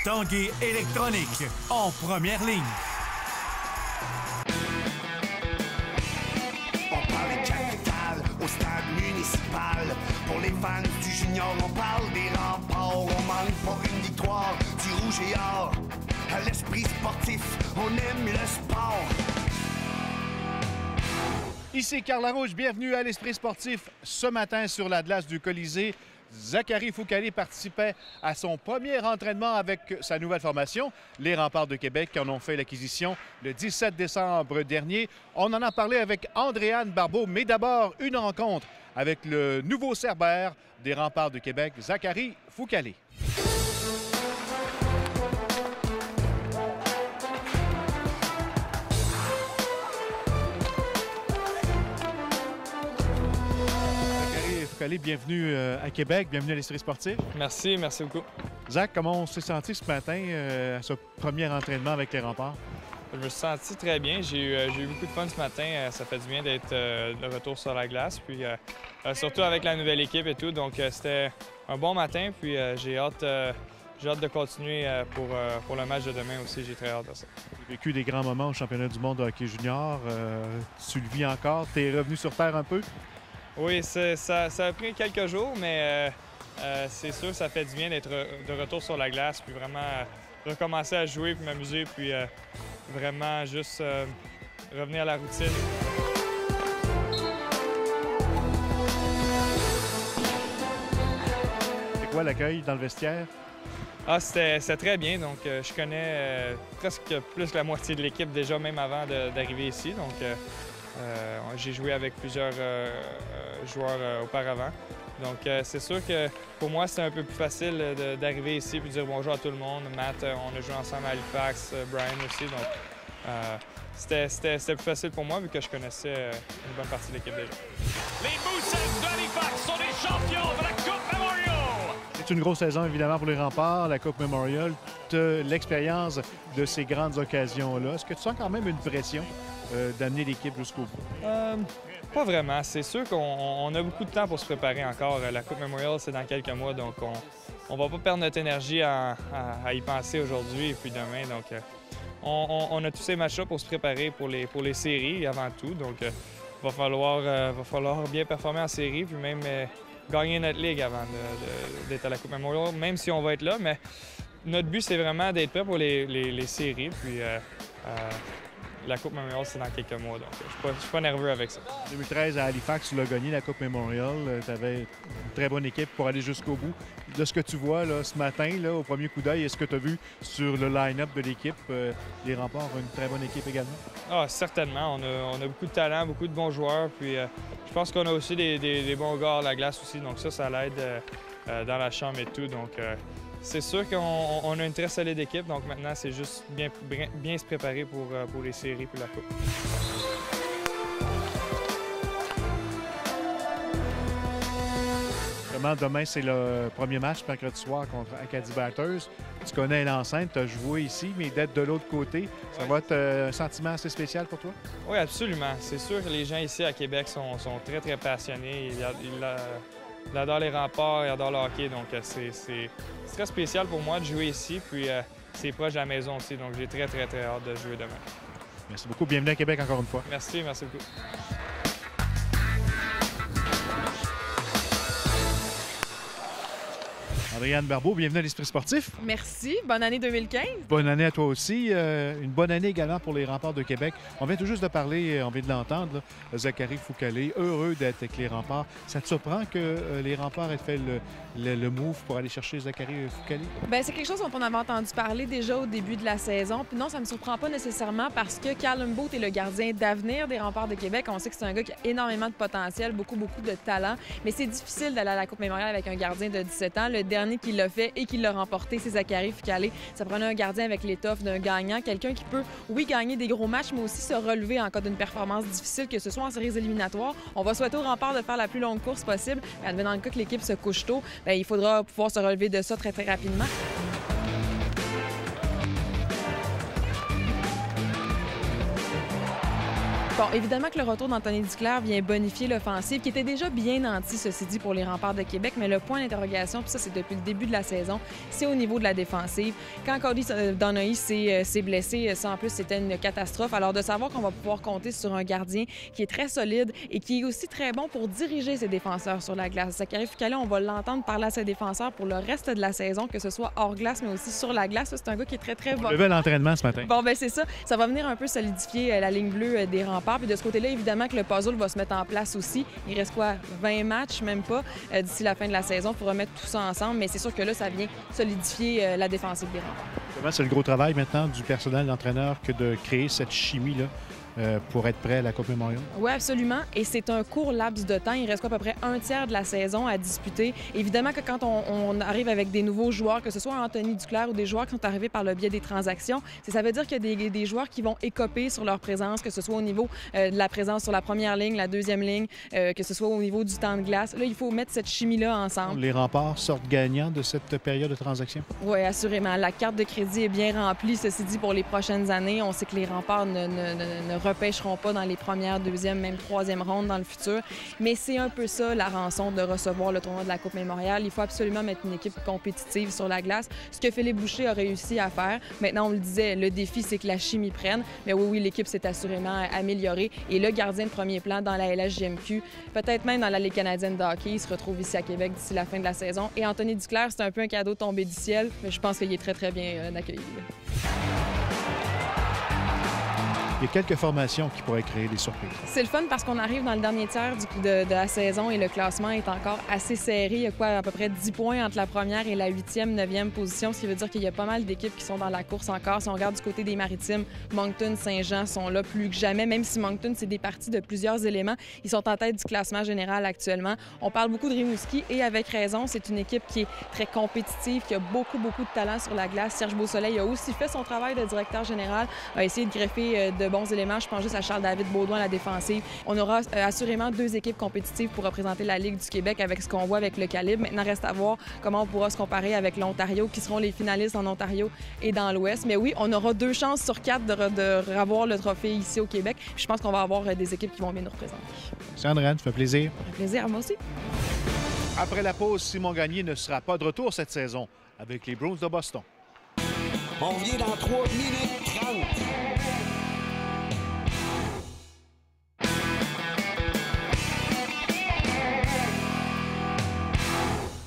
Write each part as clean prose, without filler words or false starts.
Tanguay électronique, en première ligne. On parle de capitale au stade municipal. Pour les fans du junior, on parle des remparts. On manque pas une victoire du rouge et or. À l'esprit sportif, on aime le sport. Ici Carl Larouche, bienvenue à l'Esprit sportif. Ce matin, sur la glace du Colisée, Zachary Foucalé participait à son premier entraînement avec sa nouvelle formation, les Remparts de Québec, qui en ont fait l'acquisition le 17 décembre dernier. On en a parlé avec Andréane Barbeau, mais d'abord une rencontre avec le nouveau cerbère des Remparts de Québec, Zachary Foucalé. Foucalé, bienvenue à Québec, bienvenue à l'Esprit sportif. Merci beaucoup. Zach, comment on s'est senti ce matin à ce premier entraînement avec les Remparts? Je me suis senti très bien. J'ai eu beaucoup de fun ce matin. Ça fait du bien d'être de retour sur la glace. Puis surtout avec la nouvelle équipe et tout. Donc c'était un bon matin. Puis j'ai hâte de continuer pour le match de demain aussi. J'ai très hâte de ça. Tu as vécu des grands moments au championnat du monde de hockey junior. Tu le vis encore. Tu es revenu sur terre un peu? Oui, ça a pris quelques jours, mais c'est sûr que ça fait du bien d'être de retour sur la glace. Puis vraiment recommencer à jouer puis m'amuser. Puis vraiment juste revenir à la routine. C'est quoi l'accueil dans le vestiaire? Ah, c'était très bien. Donc, je connais presque plus que la moitié de l'équipe déjà, même avant d'arriver ici. Donc, j'ai joué avec plusieurs joueurs auparavant. Donc, c'est sûr que pour moi, c'était un peu plus facile d'arriver ici et de dire bonjour à tout le monde. Matt, on a joué ensemble à Halifax, Brian aussi. Donc, c'était plus facile pour moi vu que je connaissais une bonne partie de l'équipe déjà. Les Moussets d'Halifax sont les champions de la Coupe Memorial! C'est une grosse saison, évidemment, pour les Remparts, la Coupe Memorial. Tu as l'expérience de ces grandes occasions-là. Est-ce que tu sens quand même une pression d'amener l'équipe jusqu'au bout? Pas vraiment. C'est sûr qu'on a beaucoup de temps pour se préparer encore. La Coupe Memorial, c'est dans quelques mois, donc on va pas perdre notre énergie à y penser aujourd'hui et puis demain. Donc, on a tous ces matchs-là pour se préparer pour les séries avant tout. Donc, va falloir bien performer en série puis même gagner notre ligue avant d'être à la Coupe Memorial, même si on va être là. Mais notre but, c'est vraiment d'être prêt pour les séries. Puis, la Coupe Memorial, c'est dans quelques mois, donc je suis pas nerveux avec ça. 2013, à Halifax, tu l'as gagné, la Coupe Memorial. Tu avais une très bonne équipe pour aller jusqu'au bout. De ce que tu vois là, ce matin, là, au premier coup d'œil, est-ce que tu as vu sur le line-up de l'équipe, les Remparts ont une très bonne équipe également? Ah, certainement. On a beaucoup de talent, beaucoup de bons joueurs. Puis je pense qu'on a aussi des bons gars à la glace aussi, donc ça l'aide dans la chambre et tout. Donc, c'est sûr qu'on a une très solide équipe, donc maintenant, c'est juste bien se préparer pour les séries et la Coupe. Demain, c'est le premier match, mercredi soir, contre Acadie Batters. Tu connais l'enceinte, tu as joué ici, mais d'être de l'autre côté, ça va être un sentiment assez spécial pour toi? Oui, absolument. C'est sûr que les gens ici à Québec sont très, très passionnés. Ils adorent les Remparts, ils adorent le hockey, donc c'est très spécial pour moi de jouer ici, puis c'est proche de la maison aussi, donc j'ai très, très, très hâte de jouer demain. Merci beaucoup. Bienvenue à Québec encore une fois. Merci beaucoup. Andréane Barbeau, bienvenue à l'Esprit sportif. Merci. Bonne année 2015. Bonne année à toi aussi. Une bonne année également pour les Remparts de Québec. On vient tout juste de parler, on vient de l'entendre, là, Zachary Foucalé, heureux d'être avec les Remparts. Ça te surprend que les Remparts aient fait le move pour aller chercher Zachary Foucalé? Bien, c'est quelque chose dont on avait entendu parler déjà au début de la saison. Puis non, ça ne me surprend pas nécessairement parce que Callum Booth est le gardien d'avenir des Remparts de Québec. On sait que c'est un gars qui a énormément de potentiel, beaucoup de talent. Mais c'est difficile d'aller à la Coupe Memorial avec un gardien de 17 ans. Le dernier qui l'a fait et qui l'a remporté, c'est Zachary Foucalé. Ça prenait un gardien avec l'étoffe d'un gagnant, quelqu'un qui peut, oui, gagner des gros matchs, mais aussi se relever en cas d'une performance difficile, que ce soit en séries éliminatoires. On va souhaiter aux Remparts de faire la plus longue course possible. Mais dans le cas que l'équipe se couche tôt, bien, il faudra pouvoir se relever de ça très, très rapidement. Bon, évidemment que le retour d'Anthony Duclair vient bonifier l'offensive, qui était déjà bien nantie, ceci dit, pour les Remparts de Québec, mais le point d'interrogation, puis ça, c'est depuis le début de la saison, c'est au niveau de la défensive. Quand Cody Donohue s'est blessé, ça, en plus, c'était une catastrophe. Alors, de savoir qu'on va pouvoir compter sur un gardien qui est très solide et qui est aussi très bon pour diriger ses défenseurs sur la glace. Zachary Fucale, on va l'entendre parler à ses défenseurs pour le reste de la saison, que ce soit hors glace, mais aussi sur la glace. C'est un gars qui est très, très bon. Levé l'entraînement ce matin. Bon, ben c'est ça. Ça va venir un peu solidifier la ligne bleue des Remparts. Puis de ce côté-là, évidemment que le puzzle va se mettre en place aussi. Il reste quoi? 20 matchs, même pas, d'ici la fin de la saison pour remettre tout ça ensemble. Mais c'est sûr que là, ça vient solidifier la défensive des Remparts. C'est le gros travail maintenant du personnel, de l'entraîneur, que de créer cette chimie-là pour être prêt à la Coupe Memorial? Oui, absolument. Et c'est un court laps de temps. Il reste à peu près un tiers de la saison à disputer. Évidemment que quand on arrive avec des nouveaux joueurs, que ce soit Anthony Duclair ou des joueurs qui sont arrivés par le biais des transactions, ça veut dire qu'il y a des joueurs qui vont écoper sur leur présence, que ce soit au niveau de la présence sur la première ligne, la deuxième ligne, que ce soit au niveau du temps de glace. Là, il faut mettre cette chimie-là ensemble. Les Remparts sortent gagnants de cette période de transaction? Oui, assurément. La carte de crédit est bien remplie, ceci dit, pour les prochaines années. On sait que les Remparts ne repêcheront pas dans les premières, deuxième, même troisième rondes dans le futur. Mais c'est un peu ça, la rançon de recevoir le tournoi de la Coupe Memorial. Il faut absolument mettre une équipe compétitive sur la glace, ce que Philippe Boucher a réussi à faire. Maintenant, on le disait, le défi, c'est que la chimie prenne. Mais oui, l'équipe s'est assurément améliorée. Et le gardien de premier plan dans la LHJMQ, peut-être même dans la Ligue canadienne de hockey, il se retrouve ici à Québec d'ici la fin de la saison. Et Anthony Duclair, c'est un peu un cadeau tombé du ciel, mais je pense qu'il est très, très bien accueilli. Il y a quelques formations qui pourraient créer des surprises. C'est le fun parce qu'on arrive dans le dernier tiers de la saison et le classement est encore assez serré. Il y a quoi, à peu près 10 points entre la première et la 8e, 9e position, ce qui veut dire qu'il y a pas mal d'équipes qui sont dans la course encore. Si on regarde du côté des Maritimes, Moncton, Saint-Jean sont là plus que jamais, même si Moncton, c'est des parties de plusieurs éléments. Ils sont en tête du classement général actuellement. On parle beaucoup de Rimouski et avec raison, c'est une équipe qui est très compétitive, qui a beaucoup de talent sur la glace. Serge Beausoleil a aussi fait son travail de directeur général, a essayé de greffer de bons éléments. Je pense juste à Charles-David Baudouin à la défensive. On aura assurément 2 équipes compétitives pour représenter la Ligue du Québec avec ce qu'on voit avec le calibre. Maintenant, reste à voir comment on pourra se comparer avec l'Ontario, qui seront les finalistes en Ontario et dans l'Ouest. Mais oui, on aura 2 chances sur 4 de revoir le trophée ici au Québec. Je pense qu'on va avoir des équipes qui vont bien nous représenter. Sandrine, ça fait plaisir. Ça fait plaisir à moi aussi. Après la pause, Simon Gagné ne sera pas de retour cette saison avec les Bruins de Boston. On revient dans 3 minutes 30.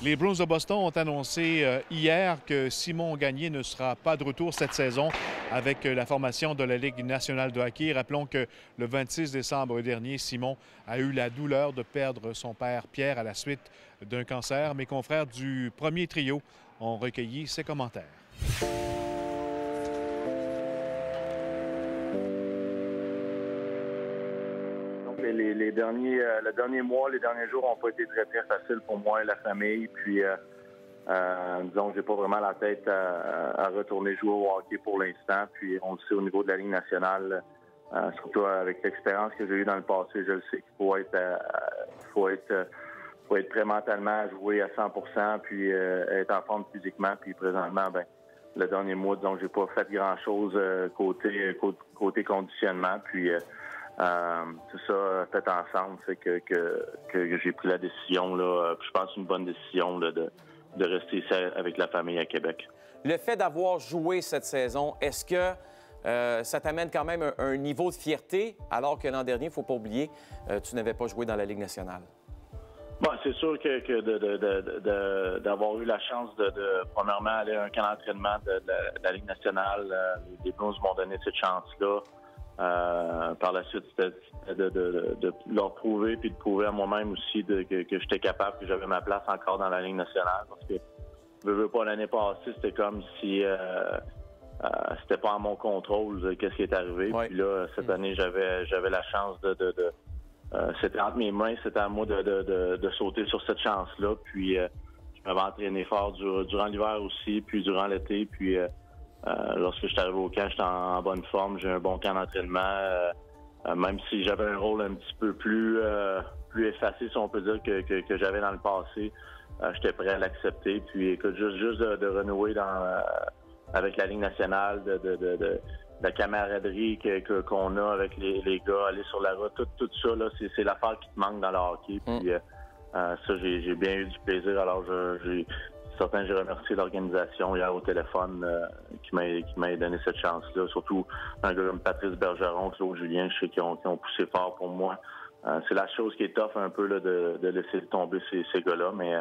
Les Bruins de Boston ont annoncé hier que Simon Gagné ne sera pas de retour cette saison avec la formation de la Ligue nationale de hockey. Rappelons que le 26 décembre dernier, Simon a eu la douleur de perdre son père Pierre à la suite d'un cancer. Mes confrères du premier trio ont recueilli ses commentaires. Le dernier mois, les derniers jours n'ont pas été très, très faciles pour moi et la famille. Puis, disons que j'ai pas vraiment la tête à retourner jouer au hockey pour l'instant. Puis, on le sait au niveau de la Ligue nationale, surtout avec l'expérience que j'ai eue dans le passé, je le sais qu'il faut être prêt mentalement à jouer à 100%, puis être en forme physiquement. Puis, présentement, le dernier mois, disons que j'ai pas fait grand-chose côté conditionnement. Puis, tout ça fait ensemble, fait que j'ai pris la décision, là, je pense une bonne décision là, de rester ici avec la famille à Québec. Le fait d'avoir joué cette saison, est-ce que ça t'amène quand même un niveau de fierté, alors que l'an dernier, il ne faut pas oublier, tu n'avais pas joué dans la Ligue nationale? Bon, c'est sûr que d'avoir eu la chance de premièrement, aller à un camp d'entraînement de la Ligue nationale, les Blues m'ont donné cette chance-là. Par la suite, c'était de leur prouver puis de prouver à moi-même aussi que j'étais capable, que j'avais ma place encore dans la Ligue nationale. Parce que, je veux pas, l'année passée, c'était comme si c'était pas en mon contrôle qu'est-ce qui est arrivé. Ouais. Puis là, cette année, j'avais la chance c'était entre mes mains, c'était à moi de sauter sur cette chance-là. Puis je m'avais entraîné fort durant l'hiver aussi, puis durant l'été. Puis lorsque je suis arrivé au camp, j'étais en bonne forme. J'ai un bon camp d'entraînement. Même si j'avais un rôle un petit peu plus effacé, si on peut dire, que j'avais dans le passé, j'étais prêt à l'accepter. Puis écoute, juste de renouer avec la Ligue nationale, camaraderie qu'on a avec les gars, aller sur la route, tout ça, là, c'est l'affaire qui te manque dans le hockey. Puis ça, j'ai bien eu du plaisir. Alors, j'ai remercié l'organisation hier au téléphone qui m'a donné cette chance-là. Surtout un gars comme Patrice Bergeron, Claude Julien, je sais qu'ils ont poussé fort pour moi. C'est la chose qui est tough un peu là, de laisser tomber ces gars-là, mais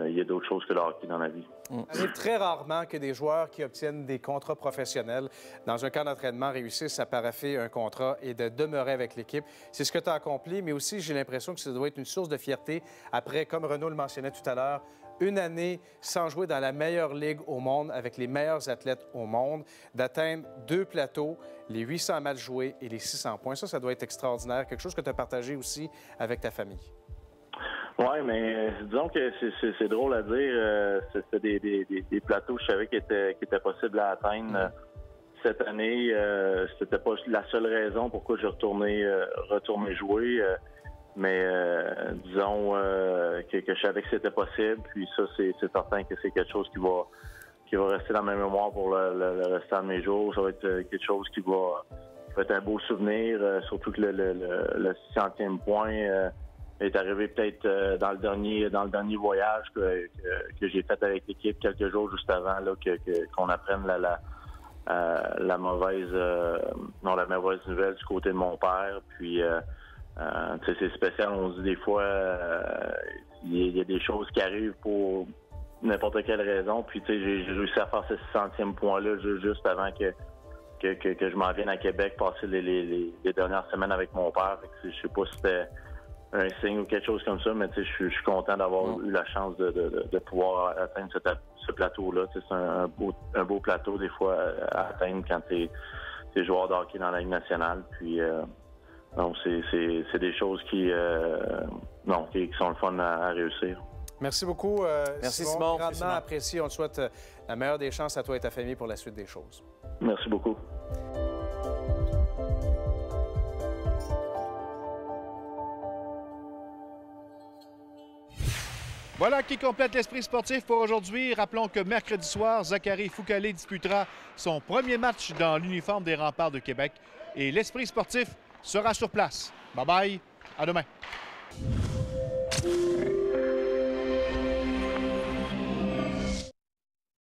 il y a d'autres choses que le hockey dans la vie. Il arrive très rarement que des joueurs qui obtiennent des contrats professionnels dans un camp d'entraînement réussissent à paraffer un contrat et de demeurer avec l'équipe. C'est ce que tu as accompli, mais aussi j'ai l'impression que ça doit être une source de fierté après, comme Renaud le mentionnait tout à l'heure, une année sans jouer dans la meilleure ligue au monde, avec les meilleurs athlètes au monde, d'atteindre 2 plateaux, les 800 matchs joués et les 600 points. Ça doit être extraordinaire. Quelque chose que tu as partagé aussi avec ta famille. Oui, mais disons que c'est drôle à dire. C'était des plateaux, je savais, qui étaient possibles à atteindre cette année. C'était pas la seule raison pourquoi j'ai retourné jouer. Mais disons que je savais que c'était possible. Puis ça, c'est certain que c'est quelque chose qui va rester dans ma mémoire pour le restant de mes jours. Ça va être quelque chose qui va être un beau souvenir. Surtout que le 600e point est arrivé peut-être dans le dernier voyage que j'ai fait avec l'équipe quelques jours juste avant là, qu'on apprenne la mauvaise nouvelle du côté de mon père. Puis c'est spécial, on se dit des fois il y a des choses qui arrivent pour n'importe quelle raison. Puis j'ai réussi à faire ce 600e point-là juste avant que je m'en vienne à Québec, passer les dernières semaines avec mon père. Je sais pas si c'était un signe ou quelque chose comme ça, mais je suis content d'avoir eu la chance de pouvoir atteindre ce plateau-là. C'est un beau plateau des fois à atteindre quand tu es joueur de hockey dans la Ligue nationale. Puis donc c'est des choses qui sont le fun à réussir. Merci beaucoup, Merci Simon. Grandement apprécié. On te souhaite la meilleure des chances à toi et ta famille pour la suite des choses. Merci beaucoup. Voilà qui complète l'Esprit sportif pour aujourd'hui. Rappelons que mercredi soir, Zachary Foucalé disputera son premier match dans l'uniforme des Remparts de Québec. Et l'Esprit sportif sera sur place. Bye-bye. À demain.